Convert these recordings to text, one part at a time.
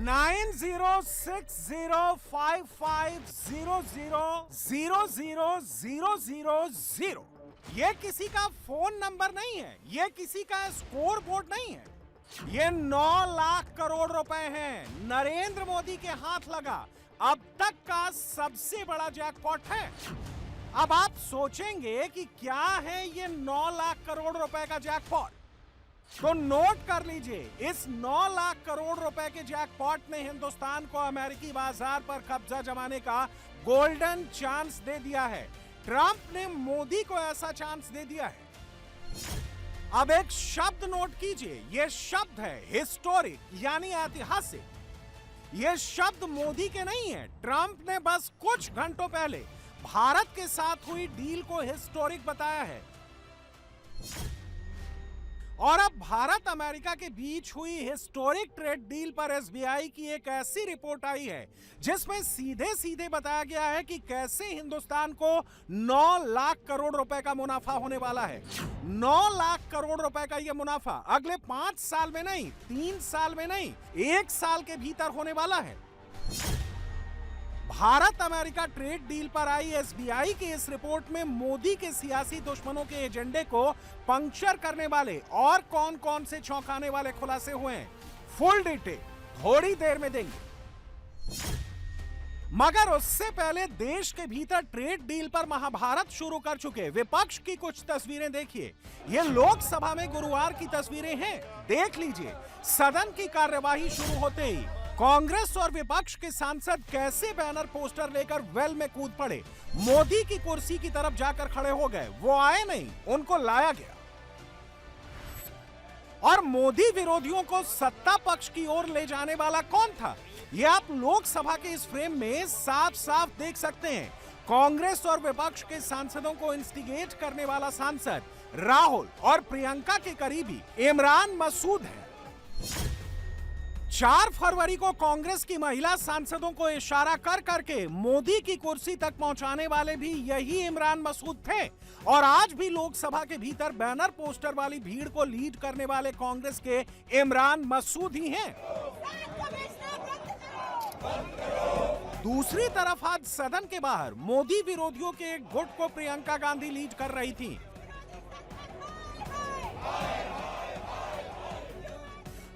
906055000000। ये किसी का फोन नंबर नहीं है, ये किसी का स्कोर बोर्ड नहीं है, ये 9 लाख करोड़ रुपए हैं। नरेंद्र मोदी के हाथ लगा अब तक का सबसे बड़ा जैकपॉट है। अब आप सोचेंगे कि क्या है ये 9 लाख करोड़ रुपए का जैकपॉट, तो नोट कर लीजिए, इस 9 लाख करोड़ रुपए के जैकपॉट ने हिंदुस्तान को अमेरिकी बाजार पर कब्जा जमाने का गोल्डन चांस दे दिया है। ट्रंप ने मोदी को ऐसा चांस दे दिया है। अब एक शब्द नोट कीजिए, यह शब्द है हिस्टोरिक, यानी ऐतिहासिक। यह शब्द मोदी के नहीं है। ट्रंप ने बस कुछ घंटों पहले भारत के साथ हुई डील को हिस्टोरिक बताया है। और अब भारत अमेरिका के बीच हुई हिस्टोरिक ट्रेड डील पर एसबीआई की एक ऐसी रिपोर्ट आई है जिसमें सीधे सीधे बताया गया है कि कैसे हिंदुस्तान को 9 लाख करोड़ रुपए का मुनाफा होने वाला है। 9 लाख करोड़ रुपए का यह मुनाफा अगले 5 साल में नहीं, 3 साल में नहीं, 1 साल के भीतर होने वाला है। भारत अमेरिका ट्रेड डील पर आई एसबीआई की इस रिपोर्ट में मोदी के सियासी दुश्मनों के एजेंडे को पंक्चर करने वाले और कौन कौन से चौंकाने वाले खुलासे हुए हैं, फुल डिटेल थोड़ी देर में देंगे। मगर उससे पहले देश के भीतर ट्रेड डील पर महाभारत शुरू कर चुके विपक्ष की कुछ तस्वीरें देखिए। ये लोकसभा में गुरुवार की तस्वीरें हैं, देख लीजिए। सदन की कार्यवाही शुरू होते ही कांग्रेस और विपक्ष के सांसद कैसे बैनर पोस्टर लेकर वेल में कूद पड़े, मोदी की कुर्सी की तरफ जाकर खड़े हो गए। वो आए नहीं, उनको लाया गया। और मोदी विरोधियों को सत्ता पक्ष की ओर ले जाने वाला कौन था, ये आप लोकसभा के इस फ्रेम में साफ साफ देख सकते हैं। कांग्रेस और विपक्ष के सांसदों को इंस्टिगेट करने वाला सांसद राहुल और प्रियंका के करीबी इमरान मसूद है। 4 फरवरी को कांग्रेस की महिला सांसदों को इशारा कर करके मोदी की कुर्सी तक पहुंचाने वाले भी यही इमरान मसूद थे। और आज भी लोकसभा के भीतर बैनर पोस्टर वाली भीड़ को लीड करने वाले कांग्रेस के इमरान मसूद ही हैं। दूसरी तरफ आज सदन के बाहर मोदी विरोधियों के एक गुट को प्रियंका गांधी लीड कर रही थी।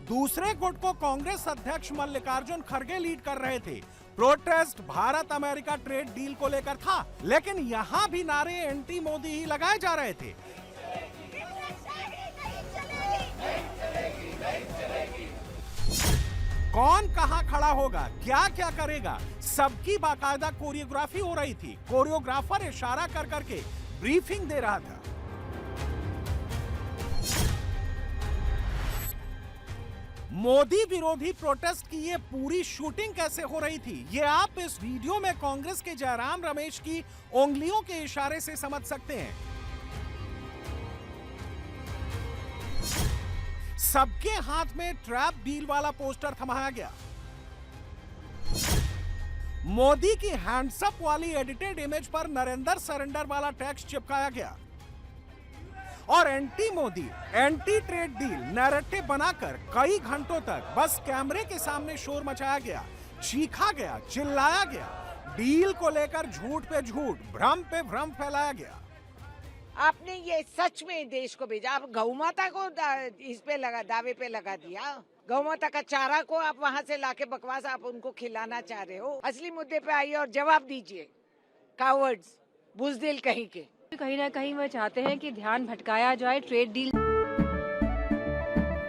दूसरे गुट को कांग्रेस अध्यक्ष मल्लिकार्जुन खड़गे लीड कर रहे थे। Protest Bharat America trade deal को लेकर था, लेकिन यहां भी नारे एंटी मोदी ही लगाए जा रहे थे। कौन कहां खड़ा होगा, क्या क्या करेगा, सबकी बाकायदा कोरियोग्राफी हो रही थी। कोरियोग्राफर इशारा कर करके ब्रीफिंग दे रहा था। मोदी विरोधी प्रोटेस्ट की ये पूरी शूटिंग कैसे हो रही थी, ये आप इस वीडियो में कांग्रेस के जयराम रमेश की उंगलियों के इशारे से समझ सकते हैं। सबके हाथ में ट्रैप डील वाला पोस्टर थमाया गया। मोदी की हैंड्सअप वाली एडिटेड इमेज पर नरेंद्र सरेंडर वाला टेक्स्ट चिपकाया गया और anti Modi, anti trade deal narrative बनाकर कई घंटों तक बस कैमरे के सामने शोर मचाया गया, चीखा गया, चिल्लाया गया। डील को लेकर झूठ पे झूठ, भ्रम पे भ्रम फैलाया गया। आपने ये सच में देश को भेजा, आप गौ माता को इस पे लगा, दावे पे लगा दिया। गौ माता का चारा को आप वहाँ से लाके बकवास आप उनको खिलाना चाह रहे हो। असली मुद्दे पे आइए और जवाब दीजिए। कावर्ड्स, बुज़दिल कहीं के। कहीं ना कहीं वो चाहते हैं कि ध्यान भटकाया जाए ट्रेड डील।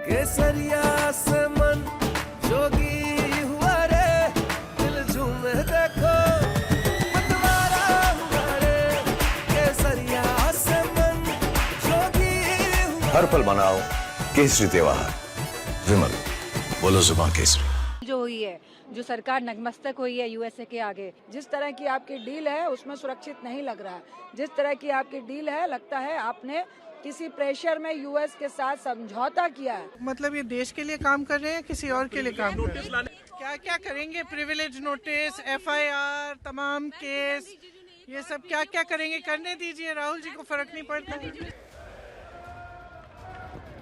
केसरिया से मन जोगी हुआ रे, दिल झूमे देखो मतवारा हुआ रे। केसरिया से मन जोगी हुआ। हर पल मनाओ केसरी त्योहार। विमल, बोलो जुबान केसरी। जो हुई है, जो सरकार नतमस्तक हुई है यूएसए के आगे, जिस तरह की आपकी डील है उसमें सुरक्षित नहीं लग रहा है। जिस तरह की आपकी डील है, लगता है आपने किसी प्रेशर में यूएस के साथ समझौता किया है। मतलब ये देश के लिए काम कर रहे हैं, किसी और के लिए काम कर रहे हैं? क्या क्या करेंगे? प्रिविलेज नोटिस, एफआईआर, तमाम केस, ये सब क्या क्या करेंगे? करने दीजिए, राहुल जी को फर्क नहीं पड़ता।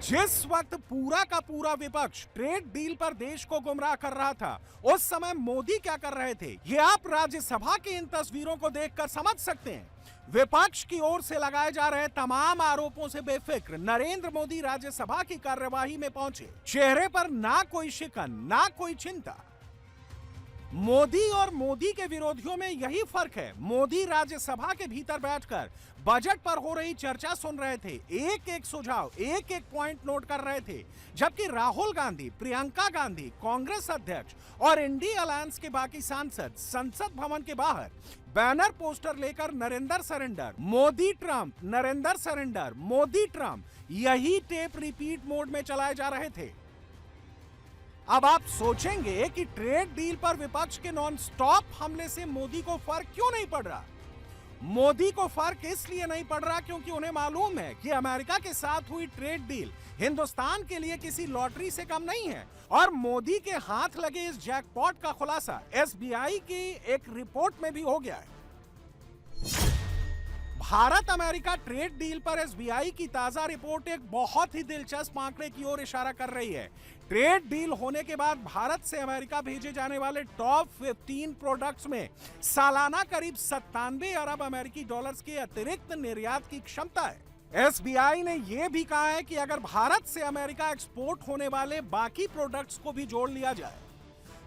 जिस वक्त पूरा का पूरा विपक्ष ट्रेड डील पर देश को गुमराह कर रहा था, उस समय मोदी क्या कर रहे थे, ये आप राज्यसभा की इन तस्वीरों को देखकर समझ सकते हैं। विपक्ष की ओर से लगाए जा रहे तमाम आरोपों से बेफिक्र नरेंद्र मोदी राज्यसभा की कार्यवाही में पहुंचे। चेहरे पर ना कोई शिकन, ना कोई चिंता। मोदी और मोदी के विरोधियों में यही फर्क है। मोदी राज्यसभा के भीतर बैठकर बजट पर हो रही चर्चा सुन रहे थे, एक एक सुझाव, एक एक पॉइंट नोट कर रहे थे, जबकि राहुल गांधी, प्रियंका गांधी, कांग्रेस अध्यक्ष और इंडिया अलायंस के बाकी सांसद संसद भवन के बाहर बैनर पोस्टर लेकर Narendra surrender, Modi Trump, Narendra surrender, Modi Trump, यही टेप रिपीट मोड में चलाए जा रहे थे। अब आप सोचेंगे कि ट्रेड डील पर विपक्ष के नॉन स्टॉप हमले से मोदी को फर्क क्यों नहीं पड़ रहा। मोदी को फर्क इसलिए नहीं पड़ रहा क्योंकि उन्हें मालूम है कि अमेरिका के साथ हुई ट्रेड डील हिंदुस्तान के लिए किसी लॉटरी से कम नहीं है। और मोदी के हाथ लगे इस जैकपॉट का खुलासा एसबीआई की एक रिपोर्ट में भी हो गया है। भारत अमेरिका ट्रेड डील पर एसबीआई की ताजा रिपोर्ट एक बहुत ही दिलचस्प आंकड़े की ओर इशारा कर रही है। ट्रेड डील होने के बाद भारत से अमेरिका भेजे जाने वाले टॉप 15 प्रोडक्ट्स में सालाना करीब 97 अरब अमेरिकी डॉलर्स के अतिरिक्त निर्यात की क्षमता है। एसबीआई ने यह भी कहा है कि अगर भारत से अमेरिका एक्सपोर्ट होने वाले बाकी प्रोडक्ट्स को भी जोड़ लिया जाए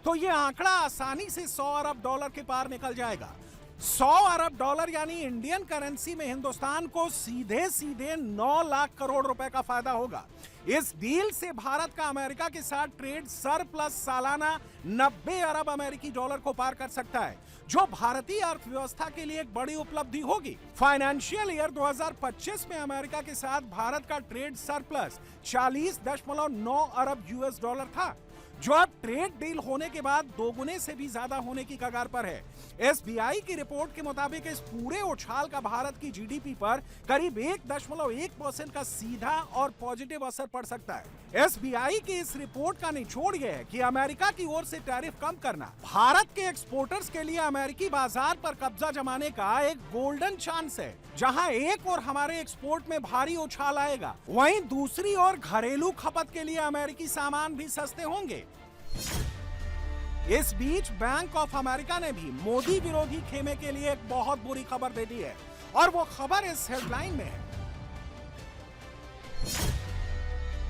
तो यह आंकड़ा आसानी से 100 अरब डॉलर के पार निकल जाएगा। 100 अरब डॉलर यानी इंडियन करेंसी में हिंदुस्तान को सीधे सीधे 9 लाख करोड़ रुपए का फायदा होगा। इस डील से भारत का अमेरिका के साथ ट्रेड सरप्लस सालाना 90 अरब अमेरिकी डॉलर को पार कर सकता है, जो भारतीय अर्थव्यवस्था के लिए एक बड़ी उपलब्धि होगी। फाइनेंशियल ईयर 2025 में अमेरिका के साथ भारत का ट्रेड सरप्लस 40.9 अरब यूएस डॉलर था, जो अब ट्रेड डील होने के बाद दोगुने से भी ज्यादा होने की कगार पर है। एसबीआई की रिपोर्ट के मुताबिक इस पूरे उछाल का भारत की जीडीपी पर करीब 1.1% का सीधा और पॉजिटिव असर पड़ सकता है। एसबीआई की इस रिपोर्ट का निचोड़ यह है कि अमेरिका की ओर से टैरिफ कम करना भारत के एक्सपोर्टर्स के लिए अमेरिकी बाजार पर कब्जा जमाने का एक गोल्डन चांस है। जहां एक और हमारे एक्सपोर्ट में भारी उछाल आएगा, वहीं दूसरी ओर घरेलू खपत के लिए अमेरिकी सामान भी सस्ते होंगे। इस बीच बैंक ऑफ अमेरिका ने भी मोदी विरोधी खेमे के लिए एक बहुत बुरी खबर दे दी है, और वो खबर इस हेडलाइन में है।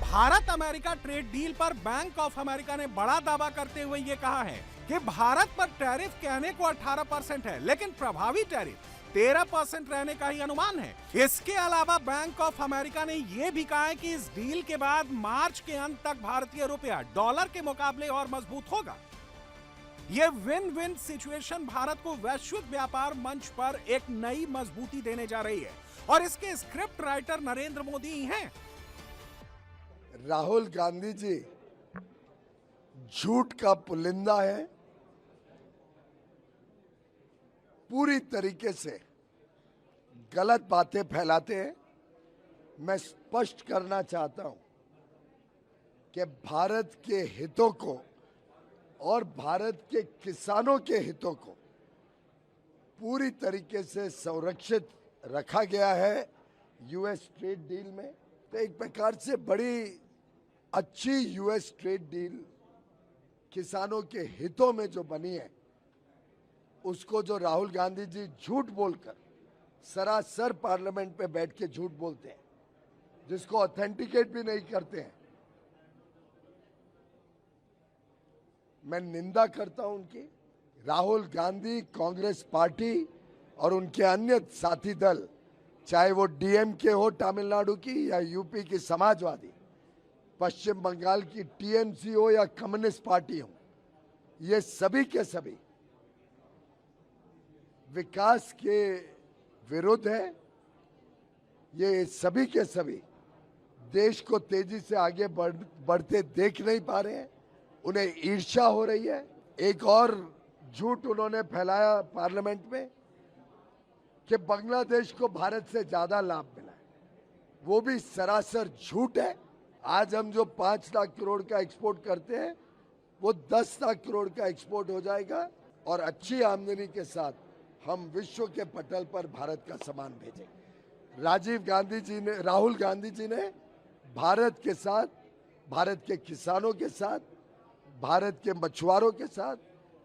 भारत अमेरिका ट्रेड डील पर बैंक ऑफ अमेरिका ने बड़ा दावा करते हुए ये कहा है कि भारत पर टैरिफ कहने को 18% है, लेकिन प्रभावी टैरिफ 13% रहने का ही अनुमान है। इसके अलावा बैंक ऑफ अमेरिका ने यह भी कहा है कि इस डील के बाद मार्च के अंत तक भारतीय रुपया डॉलर के मुकाबले और मजबूत होगा। यह विन विन सिचुएशन भारत को वैश्विक व्यापार मंच पर एक नई मजबूती देने जा रही है, और इसके स्क्रिप्ट राइटर नरेंद्र मोदी ही हैं। राहुल गांधी जी झूठ का पुलिंदा है, पूरी तरीके से गलत बातें फैलाते हैं। मैं स्पष्ट करना चाहता हूं कि भारत के हितों को और भारत के किसानों के हितों को पूरी तरीके से संरक्षित रखा गया है यूएस ट्रेड डील में। तो एक प्रकार से बड़ी अच्छी यूएस ट्रेड डील किसानों के हितों में जो बनी है, उसको जो राहुल गांधी जी झूठ बोलकर सरासर पार्लियामेंट पे बैठ के झूठ बोलते हैं, जिसको ऑथेंटिकेट भी नहीं करते हैं, मैं निंदा करता हूं उनकी। राहुल गांधी, कांग्रेस पार्टी और उनके अन्य साथी दल, चाहे वो डीएमके हो तमिलनाडु की या यूपी की समाजवादी, पश्चिम बंगाल की टीएमसी हो या कम्युनिस्ट पार्टी हो, ये सभी के सभी विकास के विरुद्ध है। ये सभी के सभी देश को तेजी से आगे बढ़ते देख नहीं पा रहे हैं, उन्हें ईर्ष्या हो रही है। एक और झूठ उन्होंने फैलाया पार्लियामेंट में कि बांग्लादेश को भारत से ज्यादा लाभ मिला है, वो भी सरासर झूठ है। आज हम जो 5 लाख करोड़ का एक्सपोर्ट करते हैं, वो 10 लाख करोड़ का एक्सपोर्ट हो जाएगा, और अच्छी आमदनी के साथ हम विश्व के पटल पर भारत का सामान भेजेंगे। राहुल गांधी जी ने भारत के साथ, भारत के किसानों के साथ, भारत के मछुआरों के साथ,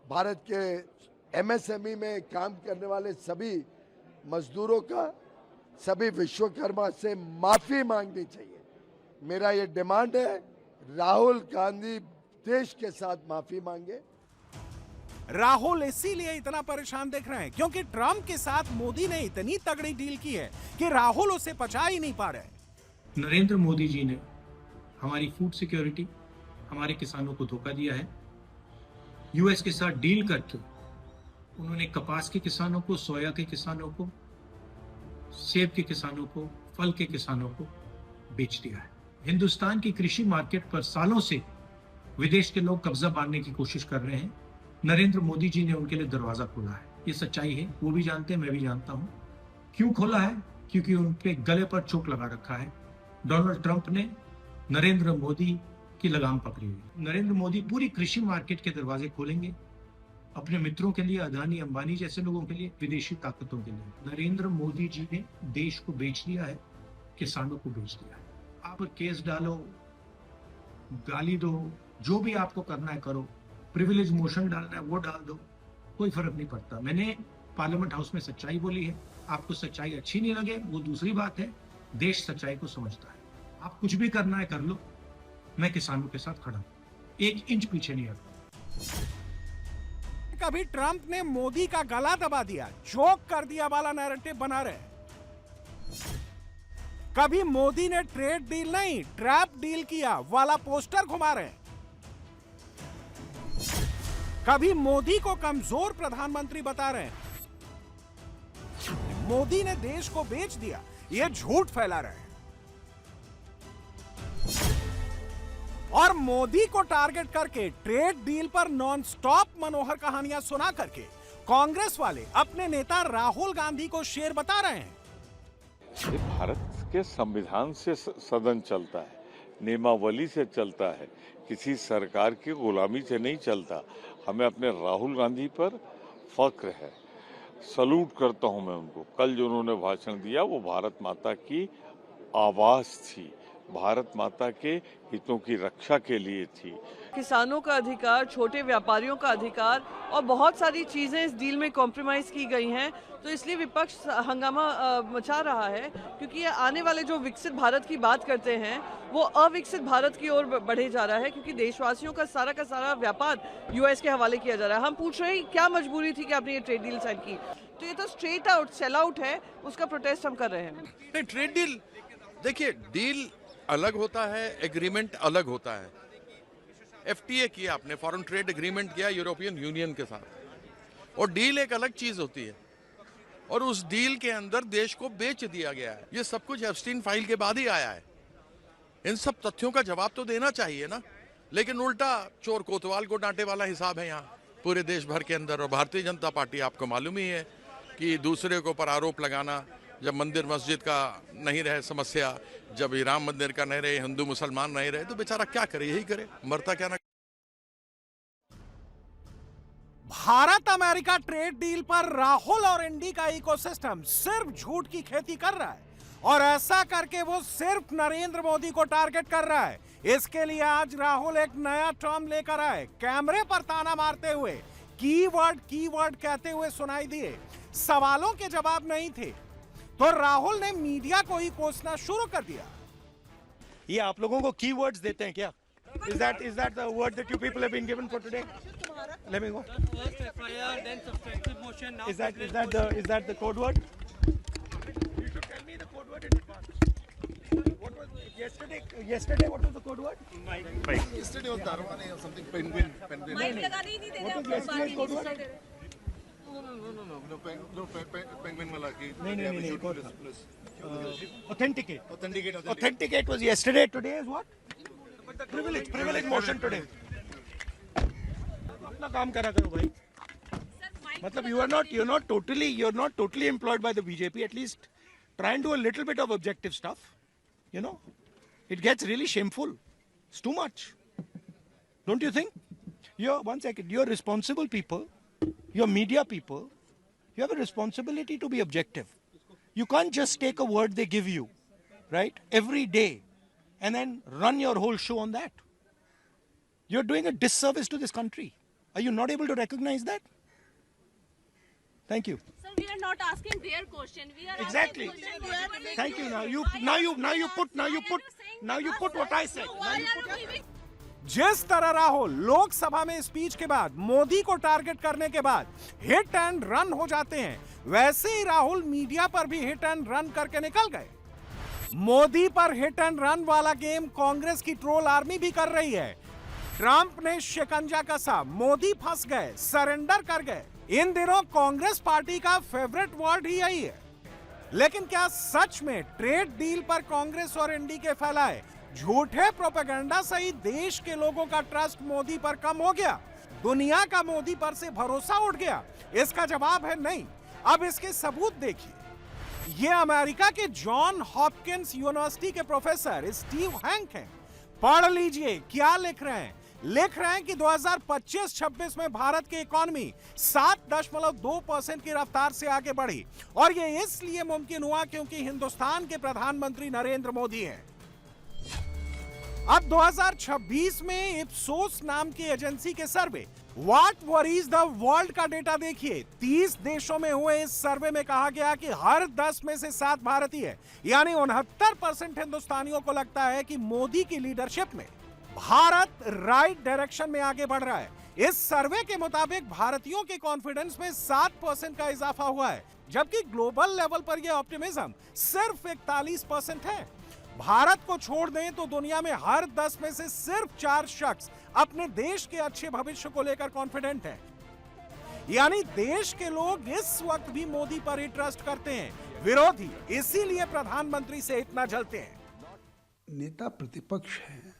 भारत के एमएसएमई में काम करने वाले सभी मजदूरों का, सभी विश्वकर्मा से माफी मांगनी चाहिए। मेरा ये डिमांड है, राहुल गांधी देश के साथ माफी मांगे। राहुल इसीलिए इतना परेशान दिख रहे हैं क्योंकि ट्रंप के साथ मोदी ने इतनी तगड़ी डील की है कि राहुल उसे पचा ही नहीं पा रहे। नरेंद्र मोदी जी ने हमारी फूड सिक्योरिटी, हमारे किसानों को धोखा दिया है। यूएस के साथ डील करके उन्होंने कपास के किसानों को, सोया के किसानों को, सेब के किसानों को, फल के किसानों को बेच दिया है। हिंदुस्तान की कृषि मार्केट पर सालों से विदेश के लोग कब्जा मारने की कोशिश कर रहे हैं। नरेंद्र मोदी जी ने उनके लिए दरवाजा खोला है। ये सच्चाई है, वो भी जानते हैं, मैं भी जानता हूं। क्यों खोला है? क्योंकि उनके गले पर चोट लगा रखा है। डोनाल्ड ट्रंप ने नरेंद्र मोदी की लगाम पकड़ी हुई। नरेंद्र मोदी पूरी कृषि मार्केट के दरवाजे खोलेंगे अपने मित्रों के लिए, अदानी अंबानी जैसे लोगों के लिए, विदेशी ताकतों के लिए। नरेंद्र मोदी जी ने देश को बेच दिया है, किसानों को बेच दिया है। आप केस डालो, गाली दो, जो भी आपको करना है करो, प्रिविलेज मोशन डालना है वो डाल दो, कोई फर्क नहीं पड़ता। मैंने पार्लियामेंट हाउस में सच्चाई बोली है। आपको सच्चाई अच्छी नहीं लगे वो दूसरी बात है, देश सच्चाई को समझता है। आप कुछ भी करना है कर लो, मैं किसानों के साथ खड़ा हूं, 1 इंच पीछे नहीं हटता। कभी ट्रंप ने मोदी का गला दबा दिया, जोक कर दिया वाला नैरेटिव बना रहे। कभी मोदी ने ट्रेड डील नहीं, ट्रैप डील किया वाला पोस्टर घुमा रहे। कभी मोदी को कमजोर प्रधानमंत्री बता रहे हैं। मोदी ने देश को बेच दिया, यह झूठ फैला रहे हैं। और मोदी को टारगेट करके ट्रेड डील पर नॉन स्टॉप मनोहर कहानियां सुना करके कांग्रेस वाले अपने नेता राहुल गांधी को शेर बता रहे हैं। ये भारत के संविधान से सदन चलता है, नियमावली से चलता है, किसी सरकार की गुलामी से नहीं चलता। हमें अपने राहुल गांधी पर फक्र है, सलूट करता हूं मैं उनको। कल जो उन्होंने भाषण दिया वो भारत माता की आवाज थी, भारत माता के हितों की रक्षा के लिए थी। किसानों का अधिकार, छोटे व्यापारियों का अधिकार और बहुत सारी चीजें इस डील में कॉम्प्रोमाइज की गई हैं। तो इसलिए विपक्ष हंगामा मचा रहा है, क्योंकि ये आने वाले जो विकसित भारत की बात करते हैं वो अविकसित भारत की ओर बढ़े जा रहा है, क्योंकि देशवासियों का सारा व्यापार यूएस के हवाले किया जा रहा है। हम पूछ रहे हैं क्या मजबूरी थी कि आपने ये ट्रेड डील साइन की? तो ये तो स्ट्रेट आउट सेल आउट है, उसका प्रोटेस्ट हम कर रहे हैं। ट्रेड डील, देखिए डील अलग होता है, एग्रीमेंट अलग होता है। एफटीए किया आपने, फॉरेन ट्रेड एग्रीमेंट किया यूरोपियन यूनियन के साथ, और डील एक अलग चीज होती है। और उस डील के अंदर देश को बेच दिया गया है। ये सब कुछ एप्स्टीन फाइल के बाद ही आया है। इन सब तथ्यों का जवाब तो देना चाहिए ना, लेकिन उल्टा चोर कोतवाल को डांटे वाला हिसाब है यहाँ पूरे देश भर के अंदर। और भारतीय जनता पार्टी, आपको मालूम ही है कि दूसरे के ऊपर आरोप लगाना, जब मंदिर मस्जिद का नहीं रहे समस्या, जब राम मंदिर का नहीं रहे, हिंदू मुसलमान नहीं रहे, तो बेचारा क्या करे, यही करे, मरता क्या ना। भारत अमेरिका ट्रेड डील पर राहुल और इंडी का इकोसिस्टम सिर्फ झूठ की खेती कर रहा है, और ऐसा करके वो सिर्फ नरेंद्र मोदी को टारगेट कर रहा है। इसके लिए आज राहुल एक नया टर्म लेकर आए, कैमरे पर ताना मारते हुए, कीवर्ड कहते हुए सुनाई दिए। सवालों के जवाब नहीं थे तो राहुल ने मीडिया को ही कोसना शुरू कर दिया। ये आप लोगों को कीवर्ड्स देते हैं क्या? Is that the word that you people have been given for today? Let me go. First FIR, then substantive motion. Now Is that the code word? You should tell me the code word in advance. What was yesterday? Yesterday, what was the code word? Mike. Yesterday was Darwane or something. Penguin. Mic लगाने ही नहीं दे रहे What was yesterday's code word? No, penguin wala ki. नहीं. Authenticate was yesterday. Today is what? Privilege motion today. अपना काम करा करो भाई. मतलब you're not totally employed by the BJP. At least try and do a little bit of objective stuff. You know, it gets really shameful. It's too much. Don't you think? You're responsible people. You're media people. You have a responsibility to be objective. You can't just take a word they give you, right? Every day. and then run your whole show on that. You're doing a disservice to this country. Are you not able to recognize that? Thank you. Sir, we are not asking their question. We are Exactly. asking question. Thank you. Now you put what I said. Why are you giving? जिस तरह राहुल लोकसभा में speech के बाद मोदी को target करने के बाद hit and run हो जाते हैं, वैसे ही राहुल मीडिया पर भी हिट एंड रन करके निकल गए। मोदी पर हिट एंड रन वाला गेम कांग्रेस की ट्रोल आर्मी भी कर रही है। ट्रंप ने शिकंजा कसा, मोदी फंस गए, सरेंडर कर गए। इन दिनों कांग्रेस पार्टी का फेवरेट वर्ड ही यही है। लेकिन क्या सच में ट्रेड डील पर कांग्रेस और एनडी के फैलाए झूठे प्रोपेगेंडा से ही देश के लोगों का ट्रस्ट मोदी पर कम हो गया? दुनिया का मोदी पर से भरोसा उठ गया? इसका जवाब है नहीं। अब इसके सबूत देखिए। ये अमेरिका के जॉन हॉपकिंस यूनिवर्सिटी के प्रोफेसर स्टीव हैंक हैं। पढ़ लीजिए क्या लिख रहे हैं। लिख रहे हैं कि 2025-26 में भारत की इकोनॉमी 7.2% की रफ्तार से आगे बढ़ी, और ये इसलिए मुमकिन हुआ क्योंकि हिंदुस्तान के प्रधानमंत्री नरेंद्र मोदी हैं। अब 2026 में इप्सोस नाम की एजेंसी के सर्वे व्हाट वरीज द वर्ल्ड का डेटा देखिए। 30 देशों में हुए इस सर्वे में कहा गया कि हर 10 में से 7 भारतीय, यानी 69% हिंदुस्तानियों को लगता है कि मोदी की लीडरशिप में भारत राइट डायरेक्शन में आगे बढ़ रहा है। इस सर्वे के मुताबिक भारतीयों के कॉन्फिडेंस में 7% का इजाफा हुआ है, जबकि ग्लोबल लेवल पर यह ऑप्टिमिज्म सिर्फ 41% है। भारत को छोड़ दें तो दुनिया में हर 10 में से सिर्फ 4 शख्स अपने देश के अच्छे भविष्य को लेकर कॉन्फिडेंट हैं। यानी देश के लोग इस वक्त भी मोदी पर ही ट्रस्ट करते हैं। विरोधी इसीलिए प्रधानमंत्री से इतना जलते हैं। नेता प्रतिपक्ष हैं,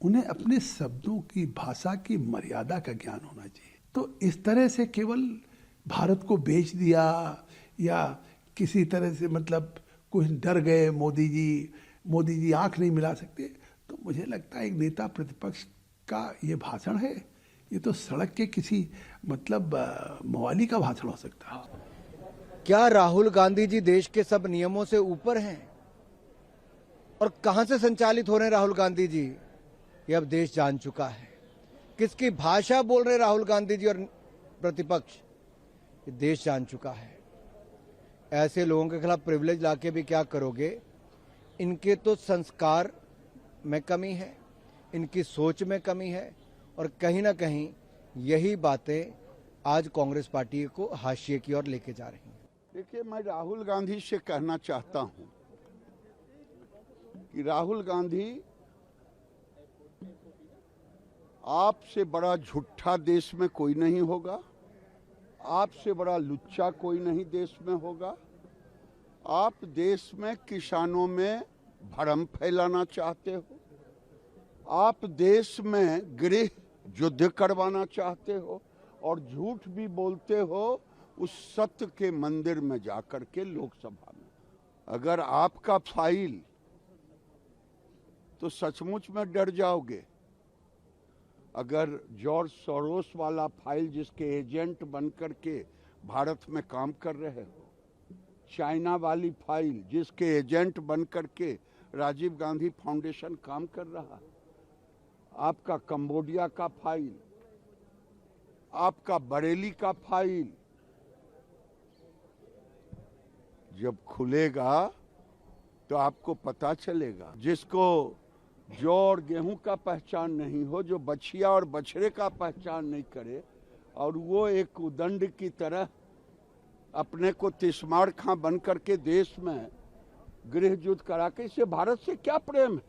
उन्हें अपने शब्दों की, भाषा की मर्यादा का ज्ञान होना चाहिए। तो इस तरह से केवल भारत को बेच दिया या किसी तरह से मतलब कुछ डर गए मोदी जी आंख नहीं मिला सकते, तो मुझे लगता है एक नेता प्रतिपक्ष का ये भाषण है, ये तो सड़क के किसी मतलब मवाली का भाषण हो सकता है। क्या राहुल गांधी जी देश के सब नियमों से ऊपर हैं? और कहां से संचालित हो रहे हैं राहुल गांधी जी, ये अब देश जान चुका है। किसकी भाषा बोल रहे राहुल गांधी जी और प्रतिपक्ष, ये देश जान चुका है। ऐसे लोगों के खिलाफ प्रिविलेज लाके भी क्या करोगे? इनके तो संस्कार में कमी है, इनकी सोच में कमी है, और कहीं ना कहीं यही बातें आज कांग्रेस पार्टी को हाशिए की ओर लेके जा रही हैं। देखिए, मैं राहुल गांधी से कहना चाहता हूं कि राहुल गांधी, आपसे बड़ा झूठा देश में कोई नहीं होगा, आपसे बड़ा लुच्चा कोई नहीं देश में होगा। आप देश में किसानों में भ्रम फैलाना चाहते हो, आप देश में गृह युद्ध करवाना चाहते हो, और झूठ भी बोलते हो उस सत्य के मंदिर में जाकर के लोकसभा में। अगर आपका फाइल, तो सचमुच में डर जाओगे। अगर जॉर्ज सोरोस वाला फाइल जिसके एजेंट बनकर के भारत में काम कर रहे हो, चाइना वाली फाइल जिसके एजेंट बनकर के राजीव गांधी फाउंडेशन काम कर रहा है, आपका कंबोडिया का फाइल, आपका बरेली का फाइल जब खुलेगा तो आपको पता चलेगा। जिसको जौ और गेहूं का पहचान नहीं हो, जो बछिया और बछड़े का पहचान नहीं करे, और वो एक उदंड की तरह अपने को तिस्मार खां बन करके देश में गृह युद्ध करा के, इससे भारत से क्या प्रेम है?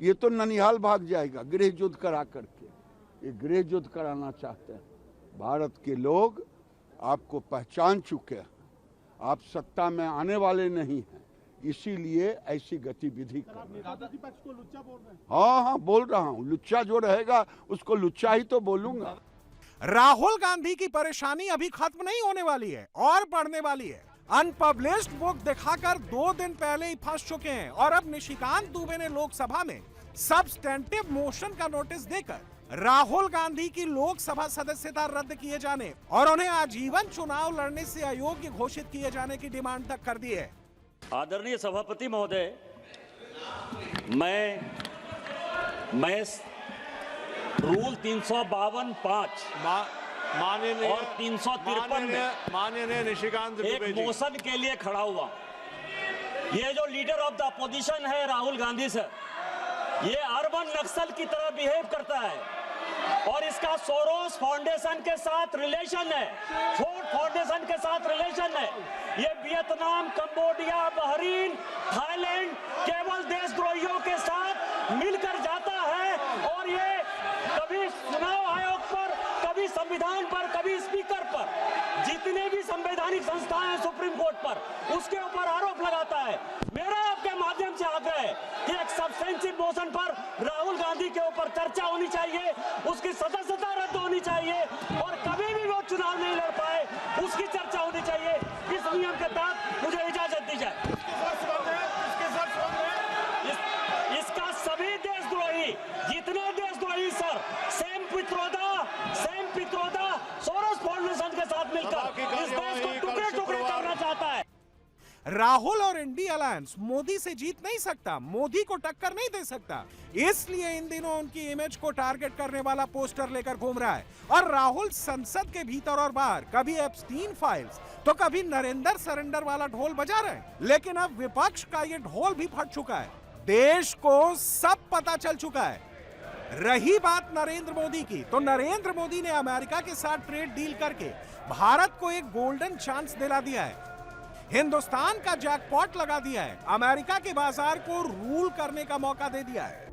ये तो ननिहाल भाग जाएगा गृह युद्ध करा करके। ये गृह युद्ध कराना चाहते हैं। भारत के लोग आपको पहचान चुके हैं, आप सत्ता में आने वाले नहीं हैं, इसीलिए ऐसी गतिविधि कर रहे हैं। हाँ, बोल रहा हूँ, लुच्चा जो रहेगा उसको लुच्चा ही तो बोलूंगा। राहुल गांधी की परेशानी अभी खत्म नहीं होने वाली है और बढ़ने वाली है। अनपब्लिश्ड बुक दिखाकर 2 दिन पहले ही फंस चुके हैं, और अब निशिकांत दुबे ने लोकसभा में सब्सटेंटिव मोशन का नोटिस देकर राहुल गांधी की लोकसभा सदस्यता रद्द किए जाने और उन्हें आजीवन चुनाव लड़ने से अयोग्य घोषित किए जाने की डिमांड तक कर दी है। आदरणीय सभापति महोदय, मैं रूल 352(5) माननीय और 353 में माननीय निशिकांत एक मोशन के लिए खड़ा हुआ। ये जो लीडर ऑफ द अपोजिशन है राहुल गांधी सर, ये अर्बन नक्सल की तरह बिहेव करता है और इसका सोरोस फाउंडेशन के साथ रिलेशन है, फोर्ड फाउंडेशन के साथ रिलेशन है। ये वियतनाम, कंबोडिया, बहरीन, थाईलैंड केवल देशद्रोहियों के साथ मिलकर जाता है और ये कभी चुनाव आयोग पर, कभी संविधान पर, कभी स्पीकर पर, जितने भी संवैधानिक संस्थाएं हैं सुप्रीम कोर्ट पर, उसके ऊपर आरोप लगाता है। मेरा आपके माध्यम से आग्रह है कि एक सब्सटेंसिव मोशन पर राहुल गांधी के ऊपर चर्चा होनी चाहिए, उसकी सदस्यता रद्द होनी चाहिए और कभी भी वो चुनाव नहीं लड़ पाए उसकी चर्चा होनी चाहिए। इस नियम के तहत मुझे इजाजत दी जाए। इसका सभी देशद्रोही, जितने देशद्रोही sir, same Pitroda Soros foundation के साथ मिलकर इस देश को टुकड़े टुकड़े करना चाहता है। राहुल और इंडी अलायंस मोदी से जीत नहीं सकता, मोदी को टक्कर नहीं दे सकता, इसलिए इन दिनों उनकी इमेज को टारगेट करने वाला पोस्टर लेकर घूम रहा है। और राहुल संसद के भीतर और बाहर कभी एप्स्टीन फाइल्स तो कभी नरेंद्र सरेंडर वाला ढोल बजा रहे हैं। लेकिन अब विपक्ष का ये ढोल भी फट चुका है, देश को सब पता चल चुका है। रही बात नरेंद्र मोदी की, तो नरेंद्र मोदी ने अमेरिका के साथ ट्रेड डील करके भारत को एक गोल्डन चांस दिला दिया है, हिंदुस्तान का जैकपॉट लगा दिया है, अमेरिका के बाजार को रूल करने का मौका दे दिया है।